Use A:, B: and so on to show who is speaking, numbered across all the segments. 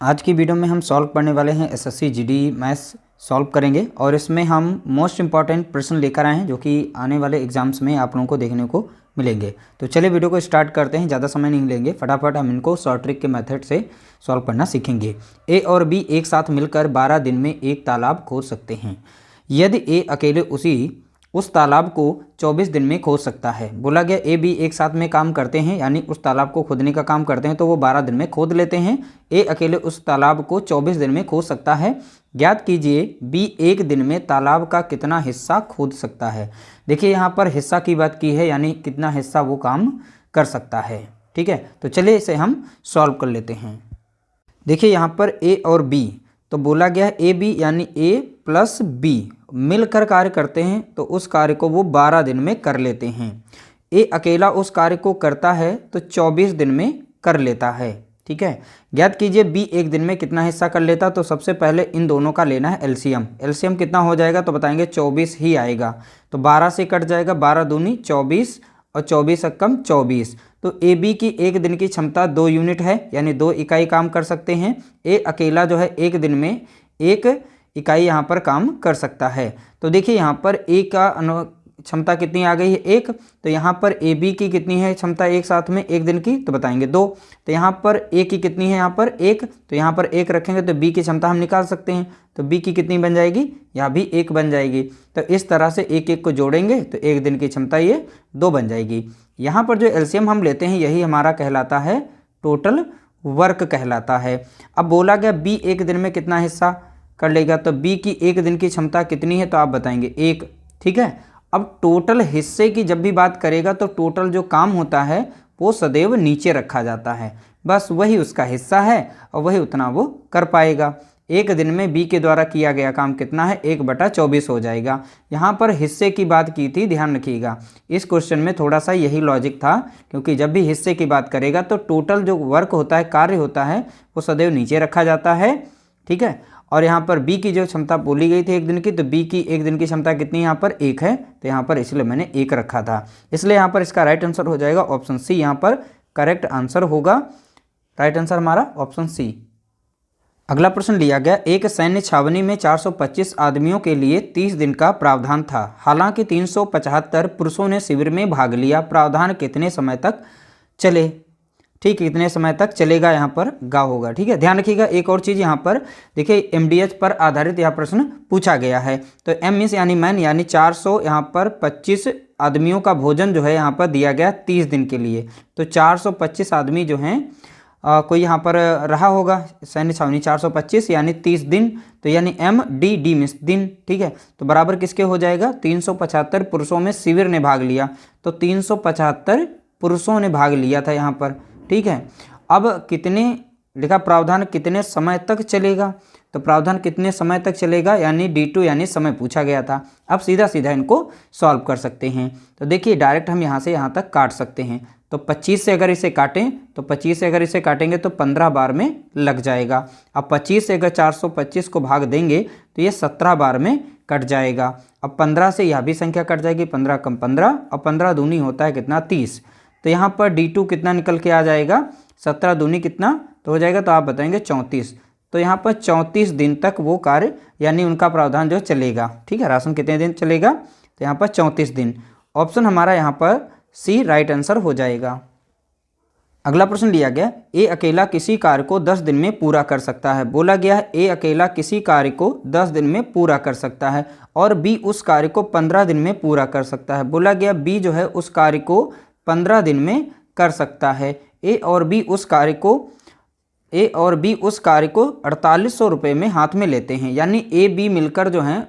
A: आज की वीडियो में हम सॉल्व करने वाले हैं एसएससी जीडी मैथ्स सॉल्व करेंगे और इसमें हम मोस्ट इंपॉर्टेंट प्रश्न लेकर आए हैं जो कि आने वाले एग्जाम्स में आप लोगों को देखने को मिलेंगे। तो चलिए वीडियो को स्टार्ट करते हैं, ज़्यादा समय नहीं लेंगे, फटाफट हम इनको शॉर्ट ट्रिक के मेथड से सॉल्व करना सीखेंगे। ए और बी एक साथ मिलकर 12 दिन में एक तालाब खोद सकते हैं। यदि ए अकेले उस तालाब को 24 दिन में खोद सकता है। बोला गया ए बी एक साथ में काम करते हैं, यानी उस तालाब को खोदने का काम करते हैं तो वो 12 दिन में खोद लेते हैं। ए अकेले उस तालाब को 24 दिन में खोद सकता है। ज्ञात कीजिए बी एक दिन में तालाब का कितना हिस्सा खोद सकता है। देखिए यहाँ पर हिस्सा की बात की है, यानी कितना हिस्सा वो काम कर सकता है। ठीक है, तो चलिए इसे हम सॉल्व कर लेते हैं। देखिए यहाँ पर ए और बी, तो बोला गया ए बी यानी ए प्लस बी मिलकर कार्य करते हैं तो उस कार्य को वो 12 दिन में कर लेते हैं। ए अकेला उस कार्य को करता है तो 24 दिन में कर लेता है। ठीक है, ज्ञात कीजिए बी एक दिन में कितना हिस्सा कर लेता। तो सबसे पहले इन दोनों का लेना है एलसीएम। एलसीएम कितना हो जाएगा तो बताएंगे 24 ही आएगा। तो 12 से कट जाएगा, 12 दूनी 24 और 24 कम 24। तो ए बी की एक दिन की क्षमता 2 यूनिट है, यानी 2 इकाई काम कर सकते हैं। ए अकेला जो है एक दिन में 1 इकाई यहाँ पर काम कर सकता है। तो देखिए यहाँ पर ए का क्षमता कितनी आ गई है 1, तो यहाँ पर ए बी की कितनी है क्षमता एक साथ में एक दिन की, तो बताएंगे 2। तो यहाँ पर ए की कितनी है यहाँ पर 1, तो यहाँ पर 1 रखेंगे तो बी की क्षमता हम निकाल सकते हैं। तो बी की कितनी बन जाएगी, यहाँ भी 1 बन जाएगी। तो इस तरह से एक एक को जोड़ेंगे तो एक दिन की क्षमता ये 2 बन जाएगी। यहाँ पर जो एलसीएम हम लेते हैं यही हमारा कहलाता है टोटल वर्क कहलाता है। अब बोला गया बी एक दिन में कितना हिस्सा कर लेगा, तो बी की एक दिन की क्षमता कितनी है तो आप बताएंगे 1। ठीक है, अब टोटल हिस्से की जब भी बात करेगा तो टोटल जो काम होता है वो सदैव नीचे रखा जाता है, बस वही उसका हिस्सा है और वही उतना वो कर पाएगा। एक दिन में बी के द्वारा किया गया काम कितना है 1/24 हो जाएगा। यहाँ पर हिस्से की बात की थी, ध्यान रखिएगा इस क्वेश्चन में थोड़ा सा यही लॉजिक था, क्योंकि जब भी हिस्से की बात करेगा तो टोटल जो वर्क होता है, कार्य होता है, वो सदैव नीचे रखा जाता है। ठीक है, और यहाँ पर बी की जो क्षमता बोली गई थी एक दिन की, तो बी की एक दिन की क्षमता कितनी यहाँ पर 1 है, तो यहाँ पर इसलिए मैंने 1 रखा था। इसलिए यहाँ पर इसका राइट आंसर हो जाएगा ऑप्शन सी, यहाँ पर करेक्ट आंसर होगा। राइट आंसर हमारा ऑप्शन सी। अगला प्रश्न लिया गया, एक सैन्य छावनी में 425 आदमियों के लिए 30 दिन का प्रावधान था। हालांकि 375 पुरुषों ने शिविर में भाग लिया। प्रावधान कितने समय तक चले। ठीक, कितने समय तक चलेगा यहाँ पर गा होगा। ठीक है, ध्यान रखिएगा एक और चीज़ यहाँ पर देखिए एमडीएच पर आधारित यह प्रश्न पूछा गया है। तो एम मीन्स यानी मैन, यानी 400 यहाँ पर 25 आदमियों का भोजन जो है यहाँ पर दिया गया 30 दिन के लिए। तो 425 आदमी जो हैं कोई यहाँ पर रहा होगा सैन्य छावनी 425 यानी 30 दिन, तो यानी एम डी डी मीन्स दिन। ठीक है, तो बराबर किसके हो जाएगा 375 पुरुषों में शिविर ने भाग लिया, तो 375 पुरुषों ने भाग लिया था यहाँ पर। ठीक है, अब कितने लिखा प्रावधान कितने समय तक चलेगा, तो प्रावधान कितने समय तक चलेगा यानी D2 यानी समय पूछा गया था। अब सीधा सीधा इनको सॉल्व कर सकते हैं। तो देखिए डायरेक्ट हम यहाँ से यहाँ तक काट सकते हैं। तो 25 से अगर इसे काटें तो 25 से अगर इसे काटेंगे तो 15 बार में लग जाएगा। अब 25 से अगर 425 को भाग देंगे तो ये 17 बार में कट जाएगा। अब 15 से यह भी संख्या कट जाएगी, 15 कम 15 और 15 दूनी होता है कितना 30। तो यहाँ पर D2 कितना निकल के आ जाएगा 17 दूनी कितना तो हो जाएगा, तो आप बताएंगे 34। तो यहाँ पर 34 दिन तक वो कार्य यानी उनका प्रावधान जो चलेगा। ठीक है, राशन कितने दिन चलेगा तो यहाँ पर 34 दिन। ऑप्शन हमारा यहाँ पर सी राइट आंसर हो जाएगा। अगला प्रश्न लिया गया, ए अकेला किसी कार्य को 10 दिन में पूरा कर सकता है। बोला गया है ए अकेला किसी कार्य को 10 दिन में पूरा कर सकता है और बी उस कार्य को 15 दिन में पूरा कर सकता है। बोला गया बी जो है उस कार्य को 15 दिन में कर सकता है। ए और बी उस कार्य को 4800 रुपये में हाथ में लेते हैं, यानी ए बी मिलकर जो हैं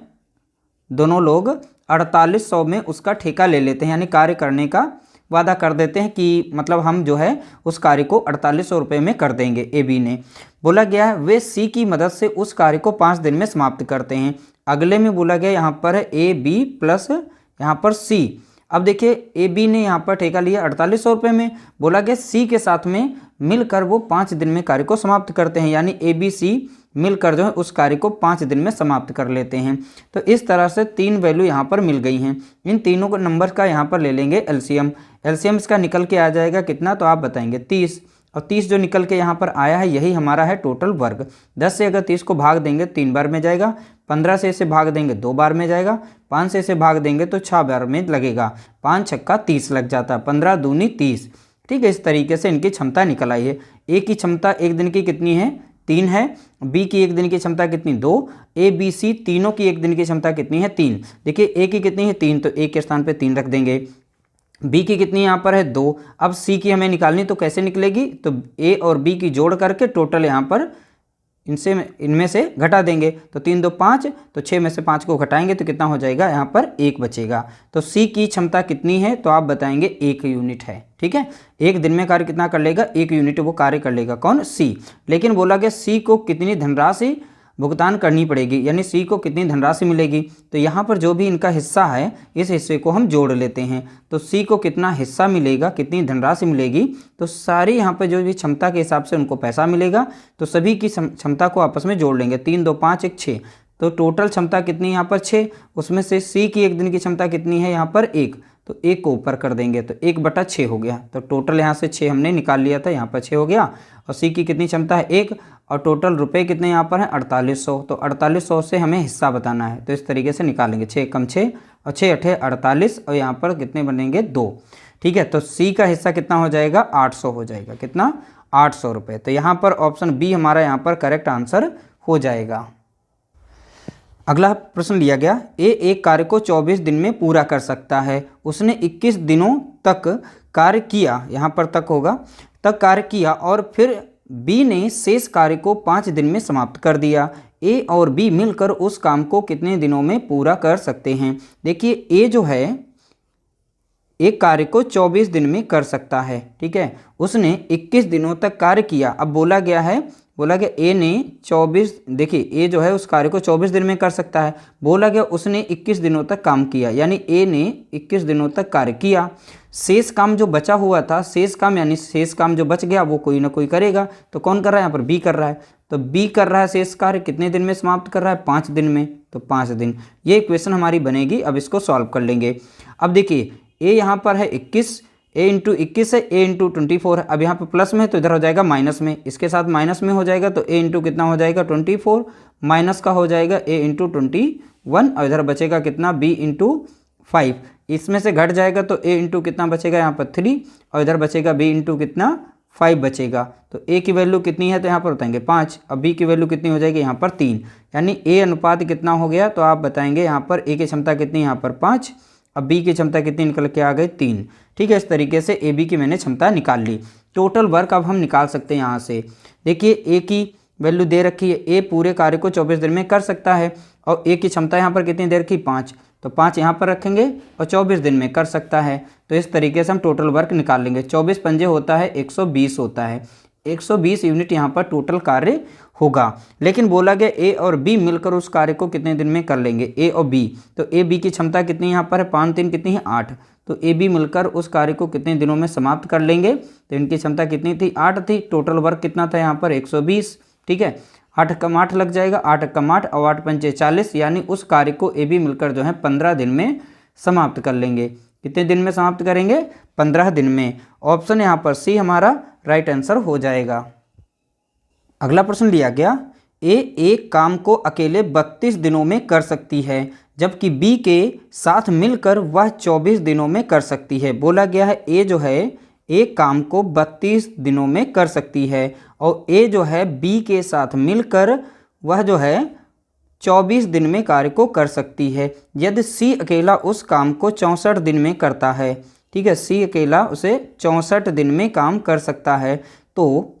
A: दोनों लोग 4800 में उसका ठेका ले लेते हैं, यानी कार्य करने का वादा कर देते हैं कि मतलब हम जो है उस कार्य को 4800 रुपये में कर देंगे ए बी ने। बोला गया है वे सी की मदद से उस कार्य को 5 दिन में समाप्त करते हैं। अगले में बोला गया यहाँ पर ए बी प्लस यहाँ पर सी। अब देखिए ए बी ने यहाँ पर ठेका लिया 4800 रुपये में, बोला गया सी के साथ में मिलकर वो 5 दिन में कार्य को समाप्त करते हैं, यानी ए बी सी मिलकर जो है उस कार्य को 5 दिन में समाप्त कर लेते हैं। तो इस तरह से 3 वैल्यू यहाँ पर मिल गई हैं। इन तीनों को नंबर का यहाँ पर ले लेंगे एलसीएम। एलसीएम इसका निकल के आ जाएगा कितना तो आप बताएंगे 30। और 30 जो निकल के यहाँ पर आया है यही हमारा है टोटल वर्क। 10 से अगर 30 को भाग देंगे 3 बार में जाएगा, 15 से इसे भाग देंगे 2 बार में जाएगा, 5 से इसे भाग देंगे तो 6 बार में लगेगा। 5 छक्का 30 लग जाता है, 15 दूनी 30। ठीक है, इस तरीके से इनकी क्षमता निकल आई है। ए की क्षमता एक दिन की कितनी है, 3 है। बी की एक दिन की क्षमता कितनी, 2। ए बी सी तीनों की एक दिन की क्षमता कितनी है, 3। देखिए ए की कितनी है, 3, तो ए के स्थान पे 3 रख देंगे। बी की कितनी यहाँ पर है, 2। अब सी की हमें निकालनी, तो कैसे निकलेगी, तो ए और बी की जोड़ करके टोटल यहाँ पर इनमें से घटा देंगे। तो 3 2 5, तो 6 में से 5 को घटाएंगे तो कितना हो जाएगा, यहाँ पर 1 बचेगा। तो सी की क्षमता कितनी है, तो आप बताएंगे 1 यूनिट है। ठीक है, एक दिन में कार्य कितना कर लेगा, 1 यूनिट वो कार्य कर लेगा। कौन, सी। लेकिन बोला गया सी को कितनी धनराशि भुगतान करनी पड़ेगी, यानी सी को कितनी धनराशि मिलेगी। तो यहाँ पर जो भी इनका हिस्सा है इस हिस्से को हम जोड़ लेते हैं। तो सी को कितना हिस्सा मिलेगा, कितनी धनराशि मिलेगी, तो सारी यहाँ पर जो भी क्षमता के हिसाब से उनको पैसा मिलेगा, तो सभी की क्षमता को आपस में जोड़ लेंगे। 3 2 5 1 6, तो टोटल क्षमता कितनी यहाँ पर 6। उसमें से सी की एक दिन की क्षमता कितनी है यहाँ पर 1, तो 1 को ऊपर कर देंगे तो 1/6 हो गया। तो टोटल यहाँ से 6 हमने निकाल लिया था, यहाँ पर 6 हो गया। और सी की कितनी क्षमता है, 1, और टोटल रुपए कितने यहाँ पर है 4800। तो 4800 से हमें हिस्सा बताना है, तो इस तरीके से निकालेंगे। 6 कम 6 और 6 8 48, और यहाँ पर कितने बनेंगे, 2। ठीक है, तो सी का हिस्सा कितना हो जाएगा, 800 हो जाएगा। कितना, 800 रुपये। तो यहाँ पर ऑप्शन बी हमारा यहाँ पर करेक्ट आंसर हो जाएगा। अगला प्रश्न लिया गया, ए एक कार्य को 24 दिन में पूरा कर सकता है। उसने 21 दिनों तक कार्य किया, यहाँ पर तक होगा, तक कार्य किया, और फिर बी ने शेष कार्य को 5 दिन में समाप्त कर दिया। ए और बी मिलकर उस काम को कितने दिनों में पूरा कर सकते हैं। देखिए ए जो है एक कार्य को 24 दिन में कर सकता है। ठीक है, उसने 21 दिनों तक कार्य किया। अब बोला गया ए ने 24, देखिए ए जो है उस कार्य को 24 दिन में कर सकता है। बोला गया उसने 21 दिनों तक काम किया, यानी ए ने 21 दिनों तक कार्य किया। शेष काम जो बचा हुआ था, शेष काम यानी शेष काम जो बच गया वो कोई ना कोई करेगा। तो कौन कर रहा है, यहाँ पर बी कर रहा है। तो बी कर रहा है शेष कार्य, कितने दिन में समाप्त कर रहा है, 5 दिन में। तो 5 दिन, ये इक्वेशन हमारी बनेगी। अब इसको सॉल्व कर लेंगे। अब देखिए ए यहाँ पर है 21, ए इंटू 21 है, ए इंटू 24 है। अब यहाँ पर प्लस में तो इधर हो जाएगा माइनस में, इसके साथ माइनस में हो जाएगा, तो ए इंटू कितना हो जाएगा 24, माइनस का हो जाएगा ए इंटू 21, और इधर बचेगा कितना, बी इंटू 5। इसमें से घट जाएगा तो ए इंटू कितना बचेगा यहाँ पर 3, और इधर बचेगा बी इंटू कितना 5 बचेगा। तो ए की वैल्यू कितनी है, तो यहाँ पर बताएंगे 5, और बी की वैल्यू कितनी हो जाएगी यहाँ पर 3, यानी ए अनुपात कितना हो गया, तो आप बताएंगे यहाँ पर ए की क्षमता कितनी, यहाँ पर 5, अब बी की क्षमता कितनी निकल के आ गई, 3। ठीक है, इस तरीके से ए बी की मैंने क्षमता निकाल ली। टोटल वर्क अब हम निकाल सकते हैं यहाँ से। देखिए ए की वैल्यू दे रखी है, ए पूरे कार्य को 24 दिन में कर सकता है, और ए की क्षमता यहाँ पर कितनी दे रखी, 5, तो 5 यहाँ पर रखेंगे और 24 दिन में कर सकता है। तो इस तरीके से हम टोटल वर्क निकाल लेंगे। 24 पंजे होता है 120 होता है, 120 यूनिट यहाँ पर टोटल कार्य होगा। लेकिन बोला गया ए और बी मिलकर उस कार्य को कितने दिन में कर लेंगे, ए और बी। तो ए बी की क्षमता कितनी यहाँ पर है, 5 3 कितनी है 8, तो ए बी मिलकर उस कार्य को कितने दिनों में समाप्त कर लेंगे। तो इनकी क्षमता कितनी थी, 8 थी। टोटल वर्क कितना था यहाँ पर 120। ठीक है, 8 कम 8 लग जाएगा, 8 कम 8 और 8 पंचे 40, यानी उस कार्य को ए बी मिलकर जो है 15 दिन में समाप्त कर लेंगे। कितने दिन में समाप्त करेंगे, 15 दिन में। ऑप्शन यहाँ पर सी हमारा राइट आंसर हो जाएगा। अगला प्रश्न लिया गया, ए एक काम को अकेले 32 दिनों में कर सकती है, जबकि बी के साथ मिलकर वह 24 दिनों में कर सकती है। बोला गया है ए जो है एक काम को 32 दिनों में कर सकती है, और ए जो है बी के साथ मिलकर वह जो है 24 दिन में कार्य को कर सकती है। यदि सी अकेला उस काम को 64 दिन में करता है, ठीक है, सी अकेला उसे 64 दिन में काम कर सकता है, तो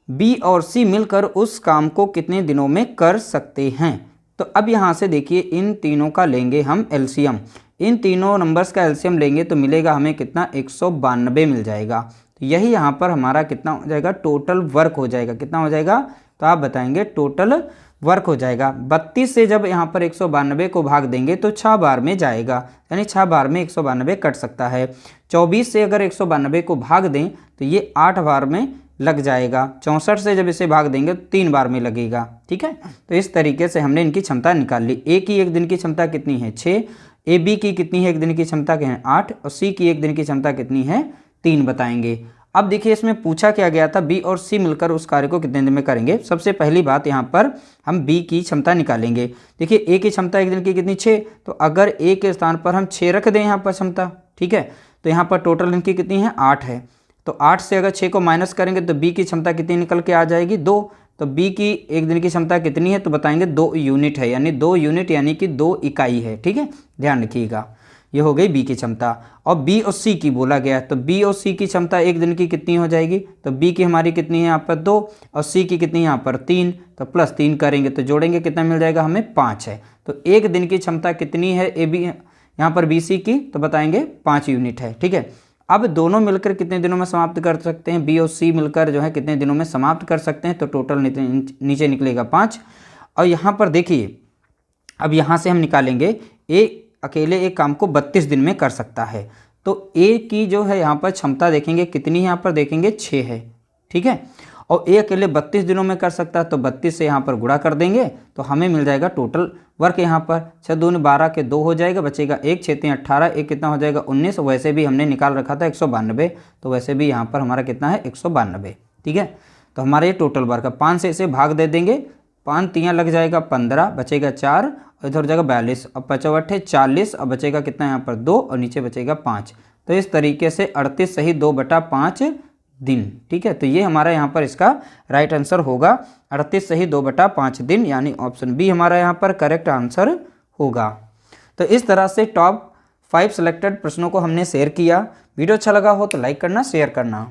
A: बी और सी मिलकर उस काम को कितने दिनों में कर सकते हैं। तो अब यहाँ से देखिए इन तीनों का लेंगे हम एलसीएम, इन तीनों नंबर्स का एलसीएम लेंगे तो मिलेगा हमें कितना, 192 मिल जाएगा। तो यही यहाँ पर हमारा कितना हो जाएगा, टोटल वर्क हो जाएगा। कितना हो जाएगा, तो आप बताएंगे टोटल वर्क हो जाएगा। 32 से जब यहाँ पर 192 को भाग देंगे तो 6 बार में जाएगा, यानी 6 बार में 192 कट सकता है। 24 से अगर 192 को भाग दें तो ये 8 बार में लग जाएगा। 64 से जब इसे भाग देंगे तो 3 बार में लगेगा। ठीक है, तो इस तरीके से हमने इनकी क्षमता निकाल ली। ए की एक दिन की क्षमता कितनी है, 6, ए बी की कितनी है एक दिन की क्षमता के हैं 8, और सी की एक दिन की क्षमता कितनी है 3 बताएंगे। अब देखिए इसमें पूछा क्या गया था, बी और सी मिलकर उस कार्य को कितने दिन में करेंगे। सबसे पहली बात यहाँ पर हम बी की क्षमता निकालेंगे। देखिए ए की क्षमता एक दिन की कितनी 6, तो अगर ए के स्थान पर हम 6 रख दें यहाँ पर क्षमता, ठीक है, तो यहाँ पर टोटल इनकी कितनी है 8 है। तो 8 से अगर 6 को माइनस करेंगे तो बी की क्षमता कितनी निकल के आ जाएगी 2। तो बी की एक दिन की क्षमता कितनी है, तो बताएंगे 2 यूनिट है, यानी 2 यूनिट यानी कि 2 इकाई है, ठीक है, ध्यान रखिएगा। ये हो गई बी की क्षमता। और बी और सी की बोला गया, तो बी और सी की क्षमता एक दिन की कितनी हो जाएगी, तो बी की हमारी कितनी है यहाँ पर 2 और सी की कितनी यहाँ पर 3, तो प्लस 3 करेंगे तो जोड़ेंगे कितना मिल जाएगा हमें 5 है। तो एक दिन की क्षमता कितनी है ए बी यहाँ पर बी सी की, तो बताएंगे 5 यूनिट है, ठीक है। अब दोनों मिलकर कितने दिनों में समाप्त कर सकते हैं, बी और सी मिलकर जो है कितने दिनों में समाप्त कर सकते हैं, तो टोटल नीचे निकलेगा 5। और यहाँ पर देखिए अब यहाँ से हम निकालेंगे ए अकेले एक काम को 32 दिन में कर सकता है, तो ए की जो है यहाँ पर क्षमता देखेंगे कितनी, यहाँ पर देखेंगे 6 है, ठीक है, और ए अकेले 32 दिनों में कर सकता है, तो 32 से यहाँ पर गुणा कर देंगे तो हमें मिल जाएगा टोटल वर्क यहाँ पर 6 दूनी 12 के 2 हो जाएगा, बचेगा 1, 6 3 18, एक कितना हो जाएगा 19। वैसे भी हमने निकाल रखा था 192, तो वैसे भी यहाँ पर हमारा कितना है 192, ठीक है। तो हमारा ये टोटल वर्क है। 5 से इसे भाग दे देंगे, 5 3 लग जाएगा 15, बचेगा 4 और इधर हो जाएगा 42, अब 5 40 और बचेगा कितना यहाँ पर 2 और नीचे बचेगा 5। तो इस तरीके से 38 सही 2/5 दिन, ठीक है। तो ये हमारा यहाँ पर इसका राइट आंसर होगा 38 सही 2/5 दिन, यानी ऑप्शन बी हमारा यहाँ पर करेक्ट आंसर होगा। तो इस तरह से टॉप 5 सिलेक्टेड प्रश्नों को हमने शेयर किया। वीडियो अच्छा लगा हो तो लाइक करना, शेयर करना।